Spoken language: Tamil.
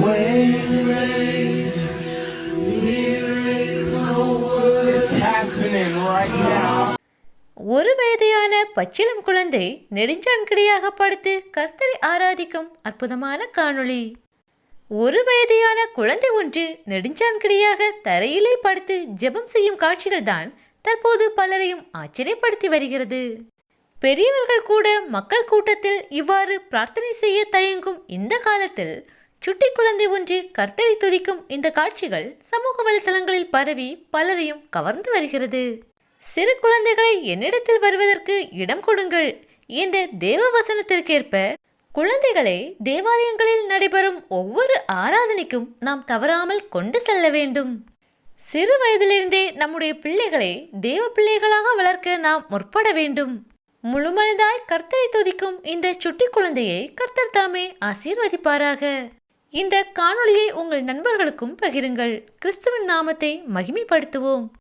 When rain, miracle is happening right now. ஒரு வயதையான பச்சிளம் குழந்தை நெடுஞ்சான்கிடியாக படுத்து கர்த்தரை ஆராதிக்கும் அற்புதமான காணொளி. ஒரு வயதையான குழந்தை ஒன்று நெடுஞ்சான்கிடியாக தரையிலே படுத்து ஜெபம் செய்யும் காட்சிகள் தான் தற்போது பலரையும் ஆச்சரியப்படுத்தி வருகிறது. பெரியவர்கள் கூட மக்கள் கூட்டத்தில் இவ்வாறு பிரார்த்தனை செய்ய தயங்கும் இந்த காலத்தில் சுட்டி குழந்தை ஒன்று கர்த்தரை துதிக்கும் இந்த காட்சிகள் சமூக வலைதளங்களில் பரவி பலரையும் கவர்ந்து வருகிறது. சிறு குழந்தைகளை என்னிடத்தில் வருவதற்கு இடம் கொடுங்கள் என்ற தேவ வசனத்திற்கேற்ப குழந்தைகளை தேவாலயங்களில் நடைபெறும் ஒவ்வொரு ஆராதனைக்கும் நாம் தவறாமல் கொண்டு செல்ல வேண்டும். சிறு வயதிலிருந்தே நம்முடைய பிள்ளைகளை தேவ பிள்ளைகளாக வளர்க்க நாம் முற்பட வேண்டும். முழுமனதாய் கர்த்தரை துதிக்கும் இந்த சுட்டி குழந்தையை கர்த்தர் தாமே ஆசீர்வதிப்பாராக. இந்த காணொளியை உங்கள் நண்பர்களுக்கும் பகிருங்கள். கிறிஸ்துவின் நாமத்தை மகிமைப்படுத்துவோம்.